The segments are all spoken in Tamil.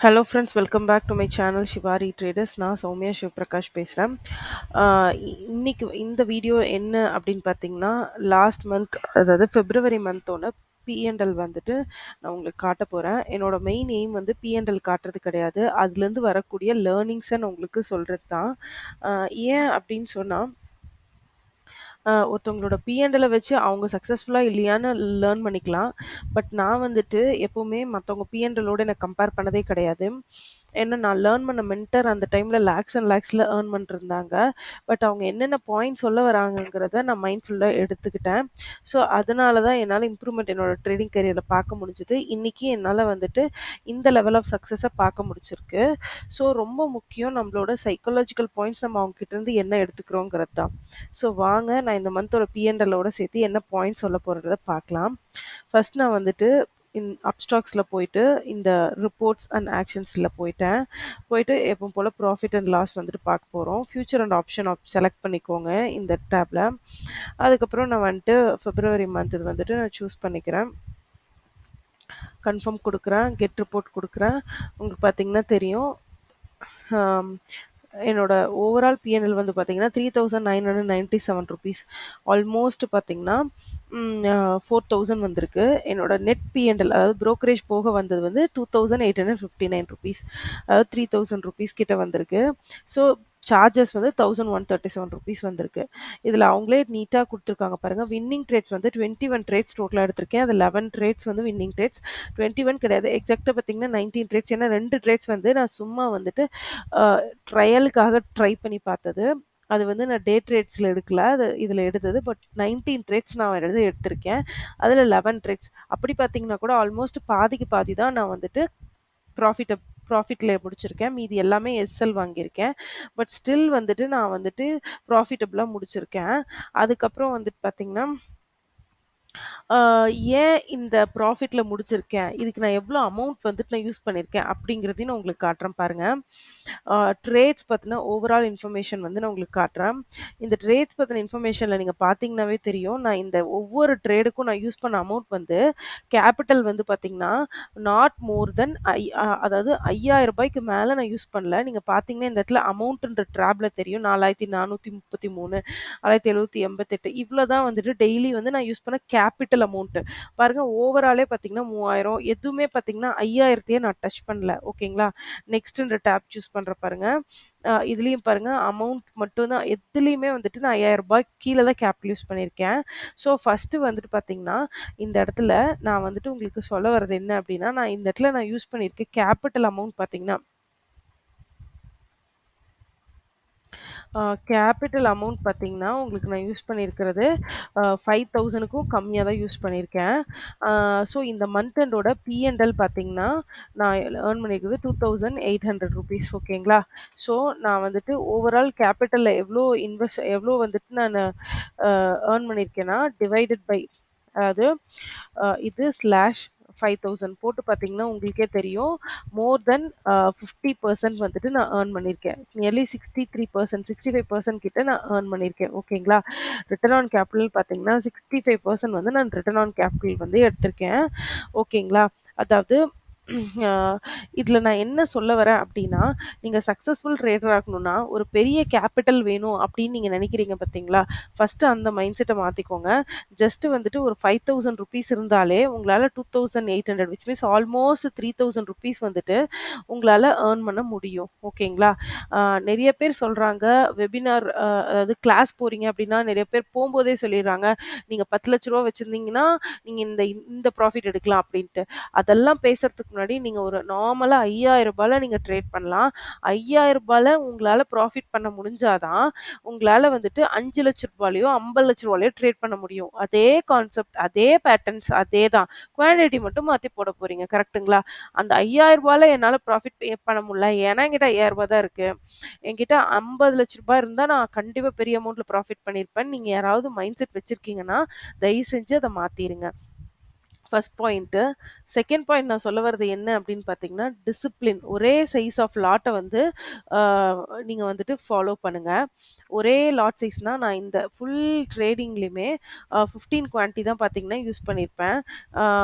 Hello friends, welcome back to my channel Shivari Traders. நான் சௌமியா சிவபிரகாஷ் பேசுகிறேன். இன்னைக்கு இந்த வீடியோ என்ன அப்படின்னு பார்த்தீங்கன்னா, லாஸ்ட் மந்த் அதாவது பிப்ரவரி மந்தோட பிஎன்எல் வந்துட்டு நான் உங்களுக்கு காட்ட போகிறேன். என்னோட மெயின் எய்ம் வந்து பிஎன்எல் காட்டுறது கிடையாது, அதுலேருந்து வரக்கூடிய லேர்னிங்ஸை நான் உங்களுக்கு சொல்கிறது தான். ஏன் அப்படின்னு சொன்னால், ஒருத்தவங்களோட பிஎன்எல்லை வச்சு அவங்க சக்ஸஸ்ஃபுல்லாக இல்லையான்னு லேர்ன் பண்ணிக்கலாம். பட் நான் வந்துட்டு எப்போவுமே மற்றவங்க பிஎன்எல்லோட எனக்கு கம்பேர் பண்ணதே கிடையாது. ஏன்னா நான் லேர்ன் பண்ண மென்டர் அந்த டைமில் லேக்ஸ் அண்ட் லேக்ஸில் ஏர்ன் பண்ணிருந்தாங்க. பட் அவங்க என்னென்ன பாயிண்ட் சொல்ல வராங்கங்கிறத நான் மைண்ட்ஃபுல்லாக எடுத்துக்கிட்டேன். ஸோ அதனால தான் என்னால் இம்ப்ரூவ்மெண்ட் என்னோட ட்ரேடிங் கரியரில் பார்க்க முடிஞ்சுது. இன்றைக்கி என்னால் வந்துட்டு இந்த லெவல் ஆஃப் சக்ஸஸை பார்க்க முடிச்சிருக்கு. ஸோ ரொம்ப முக்கியம் நம்மளோட சைக்காலஜிக்கல் பாயிண்ட்ஸ் நம்ம அவங்ககிட்டருந்து என்ன எடுத்துக்கிறோங்கிறது தான். ஸோ வாங்க நான் இந்த மந்தோட பிஎன்எல்லோட சேர்த்து என்ன பாயிண்ட் சொல்ல போகிறத பார்க்கலாம். ஃபர்ஸ்ட் நான் வந்துட்டு அப்ஸ்டாக்ஸில் போயிட்டு இந்த ரிப்போர்ட்ஸ் அண்ட் ஆக்ஷன்ஸில் போயிட்டு எப்போ போல் ப்ராஃபிட் அண்ட் லாஸ் வந்துட்டு பார்க்க போகிறோம். ஃபியூச்சர் அண்ட் ஆப்ஷன் செலக்ட் பண்ணிக்கோங்க இந்த டேப்பில். அதுக்கப்புறம் நான் வந்துட்டு பிப்ரவரி மந்த் இது வந்துட்டு நான் சூஸ் பண்ணிக்கிறேன். கன்ஃபார்ம் கொடுக்குறேன், கெட் ரிப்போர்ட் கொடுக்குறேன். உங்களுக்கு பார்த்தீங்கன்னா தெரியும், என்னோட ஓவரால் பிஎன்எல் வந்து பார்த்தீங்கன்னா 3997 ருபீஸ். ஆல்மோஸ்ட் பார்த்தீங்கன்னா 4000 வந்திருக்கு. என்னோட நெட் பிஎன்எல் அதாவது ப்ரோக்கரேஜ் போக வந்தது வந்து 2859 ருபீஸ், அதாவது 3000 ருபீஸ் கிட்ட வந்திருக்கு. ஸோ சார்ஜஸ் வந்து 1137 ருபீஸ் வந்திருக்கு. இதில் அவங்களே நீட்டாக கொடுத்துருக்காங்க பாருங்கள். வின்னிங் ட்ரேட்ஸ் வந்து 21 ட்ரேட்ஸ் டோட்டலாக எடுத்திருக்கேன். அது 11 ட்ரேட்ஸ் வந்து வின்னிங் ட்ரேட்ஸ், 21 கிடையாது, எக்ஸாக்டாக பார்த்தீங்கன்னா 19 ட்ரேட்ஸ். ஏன்னா 2 ட்ரேட்ஸ் வந்து நான் சும்மா வந்துட்டு ட்ரையலுக்காக ட்ரை பண்ணி பார்த்தது. அது வந்து நான் டே ட்ரேட்ஸில் எடுக்கல, அது இதில் எடுத்தது. பட் 19 ட்ரேட்ஸ் நான் எடுத்திருக்கேன். அதில் 11 ட்ரேட்ஸ். அப்படி பார்த்தீங்கன்னா கூட ஆல்மோஸ்ட் பாதிக்கு பாதி தான் நான் வந்துட்டு ப்ராஃபிட்டில் முடிச்சிருக்கேன். மீதி எல்லாமே எஸ்எல் வாங்கியிருக்கேன். பட் ஸ்டில் வந்துட்டு நான் வந்துட்டு ப்ராஃபிட்டபுளாக முடிச்சிருக்கேன். அதுக்கப்புறம் வந்துட்டு பார்த்தீங்கன்னா, ஏன் இந்த ப்ராஃபிட்டில் முடிச்சிருக்கேன், இதுக்கு நான் எவ்வளோ அமௌண்ட் வந்துட்டு நான் யூஸ் பண்ணியிருக்கேன் அப்படிங்கிறதையும் நான் உங்களுக்கு காட்டுறேன் பாருங்கள். ட்ரேட்ஸ் பற்றின ஓவரால் இன்ஃபர்மேஷன் வந்து நான் உங்களுக்கு காட்டுறேன். இந்த ட்ரேட்ஸ் பற்றின இன்ஃபர்மேஷனில் நீங்கள் பார்த்தீங்கன்னாவே தெரியும், நான் இந்த ஒவ்வொரு ட்ரேடுக்கும் நான் யூஸ் பண்ண அமௌண்ட் வந்து கேபிட்டல் வந்து பார்த்தீங்கன்னா நாட் மோர் தென் அதாவது 5000 ரூபாய்க்கு மேலே நான் யூஸ் பண்ணல. நீங்கள் பார்த்தீங்கன்னா இந்த இடத்துல அமௌண்ட்டுன்ற ட்ராப்ல தெரியும், 4433, 6788 இவ்வளோ தான் வந்துட்டு டெய்லி வந்து நான் யூஸ் பண்ண கேபிட்டல் அமௌண்ட்டு. பாருங்கள், ஓவராலே பார்த்தீங்கன்னா 3000, எதுவுமே பார்த்தீங்கன்னா 5000த்தையே நான் டச் பண்ணல. ஓகேங்களா? நெக்ஸ்ட்டுன்ற டேப் சூஸ் பண்ணுற பாருங்க. இதுலேயும் பாருங்க, அமௌண்ட் மட்டும் தான் எதுலேயுமே வந்துட்டு நான் 5000 ரூபாய்க்கு கீழே தான் கேபிட்டல் யூஸ் பண்ணியிருக்கேன். ஸோ ஃபஸ்ட்டு வந்துட்டு பார்த்தீங்கன்னா, இந்த இடத்துல நான் வந்துட்டு உங்களுக்கு சொல்ல வர்றது என்ன அப்படின்னா, நான் இந்த இடத்துல நான் யூஸ் பண்ணியிருக்கேன் கேபிட்டல் அமௌண்ட் பார்த்தீங்கன்னா, கேபிட்டல் அமௌண்ட் பார்த்தீங்கன்னா, உங்களுக்கு நான் யூஸ் பண்ணியிருக்கிறது 5000க்கும் கம்மியா தான் யூஸ் பண்ணியிருக்கேன். ஸோ இந்த மந்த் எண்டோட பிஎன்எல் பார்த்தீங்கன்னா, நான் ஏர்ன் பண்ணியிருக்கிறது 2800 ருபீஸ். ஓகேங்களா? ஸோ நான் வந்துட்டு ஓவரால் கேபிட்டல்ல எவ்வளோ வந்துட்டு நானு ஏர்ன் பண்ணியிருக்கேன்னா, டிவைடட் பை, அதாவது இது ஸ்லாஷ் 5000 போட்டு பார்த்தீங்கன்னா உங்களுக்கே தெரியும், மோர் தென் 50% வந்துட்டு நான் ஏர்ன் பண்ணியிருக்கேன். நியர்லி 63%, 65% கிட்ட நான் ஏர்ன் பண்ணியிருக்கேன். ஓகேங்களா? ரிட்டர்ன் ஆன் கேபிட்டல் பார்த்தீங்கன்னா 65% வந்து நான் ரிட்டர்ன் ஆன் கேபிட்டல் வந்து எடுத்திருக்கேன். ஓகேங்களா? அதாவது இதில் நான் என்ன சொல்ல வரேன் அப்படின்னா, நீங்கள் சக்ஸஸ்ஃபுல் ட்ரேடர் ஆகணும்னா ஒரு பெரிய கேபிட்டல் வேணும் அப்படின்னு நீங்கள் நினைக்கிறீங்க பார்த்தீங்களா? ஃபஸ்ட்டு அந்த மைண்ட் செட்டை மாற்றிக்கோங்க. ஜஸ்ட்டு வந்துட்டு ஒரு 5000 ருபீஸ் இருந்தாலே உங்களால் 2800, விச் மீன்ஸ் ஆல்மோஸ்ட் 3000 ருபீஸ் வந்துட்டு உங்களால் ஏர்ன் பண்ண முடியும். ஓகேங்களா? நிறைய பேர் சொல்கிறாங்க, வெபினார் அதாவது கிளாஸ் போகிறீங்க அப்படின்னா நிறைய பேர் போகும்போதே சொல்லிடுறாங்க, நீங்கள் 10,00,000 வச்சுருந்தீங்கன்னா நீங்கள் இந்த இந்த ப்ராஃபிட் எடுக்கலாம் அப்படின்ட்டு. அதெல்லாம் பேசுறதுக்கு முன்னாடி நீங்கள் ஒரு நார்மலாக 5000 நீங்கள் ட்ரேட் பண்ணலாம். 5000 உங்களால் ப்ராஃபிட் பண்ண முடிஞ்சாதான் உங்களால் வந்துட்டு 5,00,000 50,00,000 ட்ரேட் பண்ண முடியும். அதே கான்செப்ட், அதே பேட்டர்ன்ஸ், அதே தான். குவான்டிட்டி மட்டும் மாற்றி போட போகிறீங்க. கரெக்ட்டுங்களா? அந்த 5000 என்னால் ப்ராஃபிட் பண்ண முடியல, ஏன்னா என்கிட்ட 5000 தான் இருக்குது, என்கிட்ட 50,00,000 இருந்தால் நான் கண்டிப்பாக பெரிய அமௌண்ட்டில் ப்ராஃபிட் பண்ணியிருப்பேன், நீங்கள் யாராவது மைண்ட் செட் வச்சுருக்கீங்கன்னா தயவு செஞ்சு அதை மாற்றிடுங்க. First point. செகண்ட் பாயிண்ட் நான் சொல்ல வர்றது என்ன அப்படின்னு பார்த்தீங்கன்னா, டிசிப்ளின். ஒரே சைஸ் ஆஃப் லாட்டை வந்து நீங்கள் வந்துட்டு ஃபாலோ பண்ணுங்கள். ஒரே லாட் சைஸ்னால், நான் இந்த ஃபுல் ட்ரேடிங்லேயுமே 15 குவான்டிட்டி தான் பார்த்தீங்கன்னா யூஸ் பண்ணியிருப்பேன்.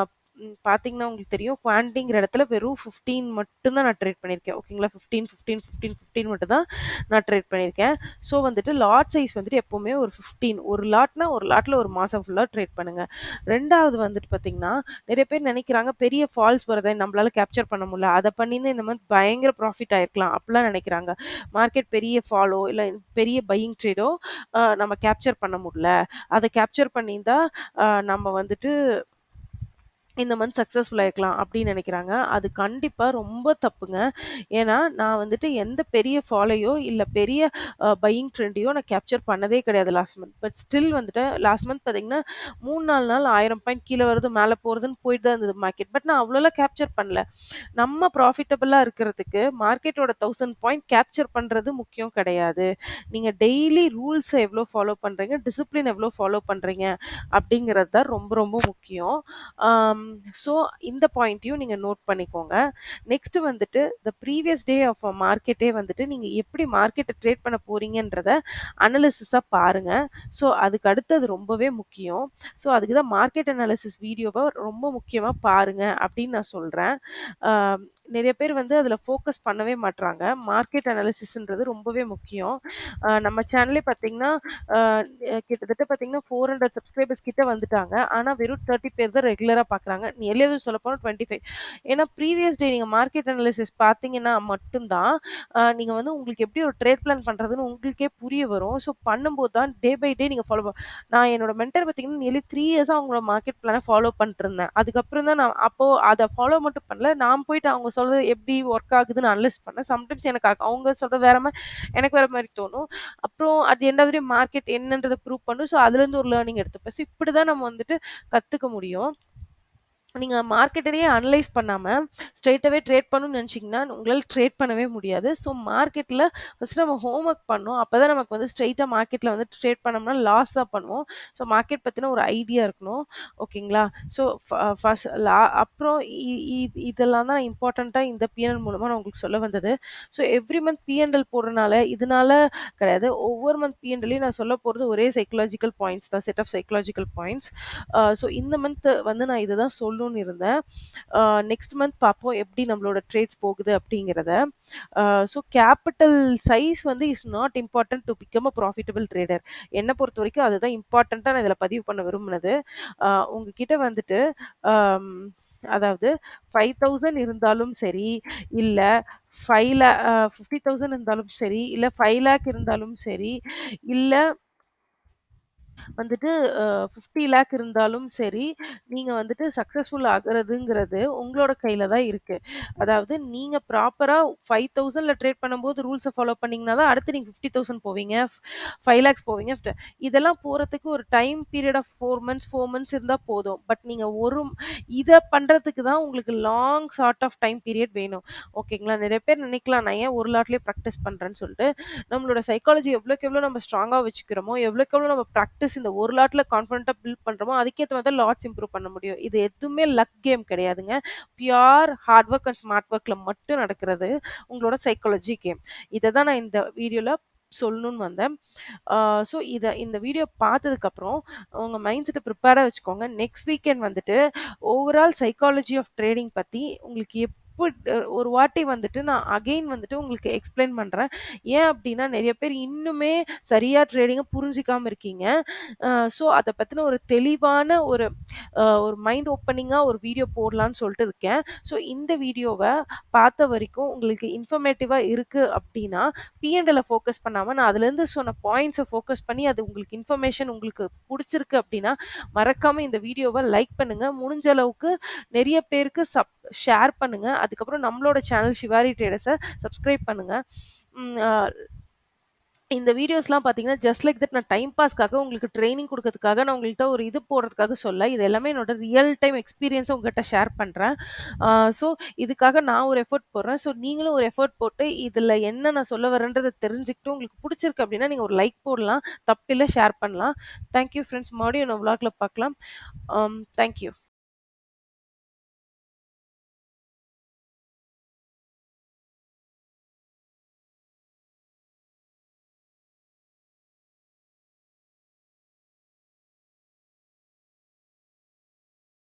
பார்த்தீங்கன்னா உங்களுக்கு தெரியும். குவான்டிங்கிற இடத்துல வெறும் 15 மட்டும் தான் நான் ட்ரேட் பண்ணியிருக்கேன். ஓகேங்களா? 15, 15, 15, 15 மட்டும் தான் நான் ட்ரேட் பண்ணியிருக்கேன். ஸோ வந்துட்டு லாட் சைஸ் வந்துட்டு எப்பவுமே ஒரு 15 ஒரு லாட்னா ஒரு லாட்ல ஒரு மாசம் ஃபுல்லா ட்ரேட் பண்ணுங்க. 2வது வந்துட்டு பார்த்தீங்கன்னா, நெறைய பேர் நெனைக்கிறாங்க பெரிய ஃபால்ஸ் வருதே நம்மளால கேப்சர் பண்ண முடியல. அத பண்ணியிருந்தா இந்த மந்த் பயங்கர ப்ராஃபிட் ஆயிருக்கலாம். அப்படிலாம் நெனைக்கிறாங்க. மார்க்கெட் பெரிய ஃபாலோ இல்ல பெரிய பையிங் ட்ரேடோ நம்ம கேப்சர் பண்ண முடியல. அத கேப்சர் பண்ணியிருந்தா நம்ம வந்துட்டு இந்த மந்த் சக்சஸ்ஃபுல் ஆயிருக்கலாம் அப்படின்னு நினைக்கிறாங்க. அது கண்டிப்பா ரொம்ப தப்புங்க. ஏன்னா, நான் வந்துட்டு எந்த பெரிய ஃபாலோயோ இல்ல பெரிய பையிங் ட்ரெண்டையோ நான் கேப்சர் பண்ணதே கிடையாது லாஸ்ட் மந்த். பட் ஸ்டில் வந்துட்டு லாஸ்ட் மந்த் பார்த்தீங்கன்னா, 3, 4 நாள் 1000 பாயிண்ட் கீழ வருது, மேல போறதுன்னு போயிட்டு தான் இருந்தது மார்க்கெட். பட் நான் அவ்வளோலாம் கேப்சர் பண்ணல. நம்ம ப்ராஃபிட்டபிளா இருக்கிறதுக்கு மார்க்கெட்டோட 1000 பாயிண்ட் கேப்சர் பண்றது முக்கியம் கிடையாது. நீங்க டெய்லி ரூல்ஸ எவ்வளோ ஃபாலோ பண்றீங்க, டிசிப்ளின் எவ்வளோ ஃபாலோ பண்றீங்க அப்படிங்கிறது தான் ரொம்ப ரொம்ப முக்கியம். ஸோ இந்த பாயிண்ட்டையும் நீங்க நோட் பண்ணிக்கோங்க. நெக்ஸ்ட் வந்துட்டு ப்ரீவியஸ் டே ஆஃப் மார்க்கெட்டே வந்துட்டு நீங்க எப்படி மார்க்கெட்ட ட்ரேட் பண்ண போறீங்கன்றத அனலிசிஸா பாருங்க. ஸோ அதுக்கு அடுத்தது ரொம்பவே முக்கியம். ஸோ அதுக்கு தான் மார்க்கெட் அனாலிசிஸ் வீடியோவ ரொம்ப முக்கியமா பாருங்க அப்படின்னு நான் சொல்றேன். ஆ நெறைய பேர் வந்து அதில ஃபோக்கஸ் பண்ணவே மாட்றாங்க. மார்க்கெட் அனாலிசிஸ்ன்றது ரொம்பவே முக்கியம். நம்ம சேனலே பார்த்தீங்கன்னா, அ கிட்டத்தட்ட பார்த்தீங்கன்னா 400 சப்ஸ்கிரைபர்ஸ் கிட்ட வந்துட்டாங்க. ஆனா வெறும் 30 பேர் தான் ரெகுலரா பார்க்குறாங்க. நியர்லி சொல்லப்போனா 25. ஏன்னா ப்ரீவியஸ் டே நீங்க மார்க்கெட் அனாலிசிஸ் பார்த்தீங்கன்னா மட்டும் தான், நீங்க வந்து உங்களுக்கு எப்படி ஒரு ட்ரேட் பிளான் பண்றதுன்னு உங்களுக்கே புரிய வரும். ஸோ பண்ணும்போது தான் டே பை டே நீங்க ஃபாலோ நான் என்னோட மென்டார் பார்த்தீங்கன்னா, நியர்லி 3 இயர்ஸா அவங்களோட மார்க்கெட் பிளான ஃபாலோ பண்ணிட்டுருந்தேன். அதுக்கப்புறம் தான் நான் அப்போ அத ஃபாலோ மட்டும் பண்ணல. நான் போயிட்டு அவங்க சொல்றது எப்படி ஒர்க் ஆகுதுன்னு அனலைஸ் பண்ணேன். சம்டைம்ஸ் எனக்கு அவங்க சொல்றது வேற மாரி, எனக்கு வேற மாரி தோணும். அப்புறம் at end of the day market என்னன்றத ப்ரூவ் பண்ணும். ஸோ அதுலேருந்து ஒரு லேர்னிங் எடுத்துப்பேன். ஸோ இப்படிதான் நம்ம வந்துட்டு கத்துக்க முடியும். நீங்க மார்க்கெட்டயே அனலைஸ் பண்ணாம, ஸ்ட்ரெய்ட்டாவே ட்ரேட் பண்ணணும்னு நெனச்சீங்கன்னா, உங்களால ட்ரேட் பண்ணவே முடியாது. ஸோ மார்க்கெட்ல ஃபர்ஸ்ட் நம்ம ஹோம் ஒர்க் பண்ணணும். அப்பதான் நமக்கு வந்து ஸ்ட்ரெய்ட்டா மார்க்கெட்ல வந்து ட்ரேட் பண்ணோம்னா லாஸ் தான் பண்ணுவோம். ஸோ மார்க்கெட் பத்தின ஒரு ஐடியா இருக்கணும். ஓகேங்களா? ஸோ ஃபர்ஸ்ட் அப்புறம் இ இ இதெல்லாம் தான் இம்பார்ட்டன்ட்டா இந்த பிஎன்எல் மூலமா நான் உங்களுக்கு சொல்ல வந்தது. ஸோ எவ்ரி மந்த் பிஎன்எல் போடுறனால, இதனால கிடையாது. ஒவ்வொரு மந்த் பிஎன்எல்லயும் நான் சொல்லப் போறது ஒரே சைக்காலஜிக்கல் பாயிண்ட்ஸ் தான். Set of psychological points. So இந்த மந்த் வந்து நான் இத தான் சொல்லணும்னு இருந்தேன். நெக்ஸ்ட் மந்த் பார்ப்போம் எப்படி நம்மளோட ட்ரேட்ஸ் போகுது அப்படிங்கிறத. ஸோ கேப்பிட்டல் சைஸ் வந்து is not important to become a profitable trader. என்ன பொறுத்தவரைக்கும் அதுதான் இம்பார்ட்டன்ட்டா நான் இதில பதிவு பண்ண விரும்புனது. உங்ககிட்ட வந்துட்டு அம் அதாவது 5000 இருந்தாலும் சரி, இல்ல 50,000 இருந்தாலும் சரி, இல்ல 5,00,000 இருந்தாலும் சரி, இல்ல வந்துட்டு 50,00,000 இருந்தாலும் சரி, நீங்க வந்துட்டு சக்சஸ்ஃபுல் ஆகுறதுங்கிறது உங்களோட கையில தான் இருக்கு. அதாவது நீங்க ப்ராப்பரா 5,000ல ட்ரேட் பண்ணும்போது ரூல்ஸ ஃபாலோ பண்ணீங்கன்னா தான் அடுத்து நீங்க 50,000 போவீங்க. 5,00,000 போவீங்க. இதெல்லாம் போறதுக்கு ஒரு டைம் பீரியட் ஆஃப் 4 மந்த்ஸ் இருந்தா போதும். பட் நீங்க இத பண்றதுக்கு தான் உங்களுக்கு long sort of time period வேணும். ஓகேங்களா? நெறைய பேர் நினைக்கலாம், நான் ஏன் ஒரு லாட்லயே பிராக்டிஸ் பண்றேன்னு சொல்லிட்டு. நம்மளோட சைக்காலஜி எவ்வளோக்கு எவ்வளோ நம்ம ஸ்ட்ராங்கா வச்சுக்கிறோமோ, எவ்வளோக்கு எவ்வளோ நம்ம பிராக்டிஸ் இந்த ஒரு லாட்ல கான்ஃபிடென்ட்டா பில்ட் பண்றோமோ, அதுக்கேத்த மாதிரி தான் லாட்ஸ் இம்ப்ரூவ் பண்ண முடியும். இது எதுவுமே லக் கேம் கிடையாதுங்க. Pure hard work and smart ஒர்க்ல மட்டும் நடக்கிறது உங்களோட சைக்காலஜி கேம். இத தான் நான் இந்த வீடியோல சொல்லணும்னு வந்தேன். ஆ ஸோ இந்த வீடியோ பார்த்ததுக்கப்புறம் உங்க மைண்ட் செட்ட ப்ரிப்பேரா வச்சுக்கோங்க. நெக்ஸ்ட் வீக்கெண்ட் வந்துட்டு ஓவரால் சைக்காலஜி ஆஃப் ட்ரேடிங் பத்தி உங்களுக்கு ஒரு வாட்டி வந்துட்டு நான் அகைன் வந்துட்டு உங்களுக்கு எக்ஸ்பிளைன் பண்றேன். ஏன் அப்டின்னா, நெறைய பேர் இன்னுமே சரியா ட்ரேடிங்க புரிஞ்சுக்காம இருக்கீங்க. ஸோ அத பத்தின ஒரு தெளிவான ஒரு மைண்ட் ஓப்பனிங்கா ஒரு வீடியோ போடலான்னு சொல்ட்டு இருக்கேன். ஸோ இந்த வீடியோவ பார்த்த வரைக்கும் உங்களுக்கு இன்ஃபர்மேட்டிவா இருக்கு அப்டின்னா, P&L ஃபோக்கஸ் பண்ணாம நான் அதுலேருந்து சொன்ன பாயிண்ட்ஸ ஃபோக்கஸ் பண்ணி அது உங்களுக்கு இன்ஃபர்மேஷன் உங்களுக்கு புடிச்சிருக்கு அப்டின்னா, மறக்காம இந்த வீடியோவ லைக் பண்ணுங்க. முடிஞ்ச அளவுக்கு நெறைய பேருக்கு ஷேர் பண்ணுங்க. அதுக்கப்புறம் நம்மளோட சேனல் ஷிவாரி ட்ரேடர்ஸ சப்ஸ்கிரைப் பண்ணுங்க. ம் அ இந்த வீடியோஸ்லாம் பார்த்தீங்கன்னா, ஜஸ்ட் லைக் தட் நான் டைம் பாஸ்க்காக உங்களுக்கு ட்ரெய்னிங் குடுக்கறதுக்காக நான் உங்கள்ட்ட ஒரு இது போடுறதுக்காக சொல்லல. இது எல்லாமே என்னோட ரியல் டைம் எக்ஸ்பீரியன்ஸ உங்ககிட்ட ஷேர் பண்றேன். ஆ ஸோ இதுக்காக நான் ஒரு எஃபோர்ட் போடுறேன். ஸோ நீங்களும் ஒரு எஃபோர்ட் போட்டு இதில என்ன நான் சொல்ல வரேன்றத தெரிஞ்சுக்கிட்டு உங்களுக்கு புடிச்சிருக்கு அப்டின்னா, நீங்க ஒரு லைக் போடலாம். தப்பில்ல ஷேர் பண்ணலாம். Thank you friends. மறுபடியும் இன்னொரு விளாக்ல பார்க்கலாம். Thank you.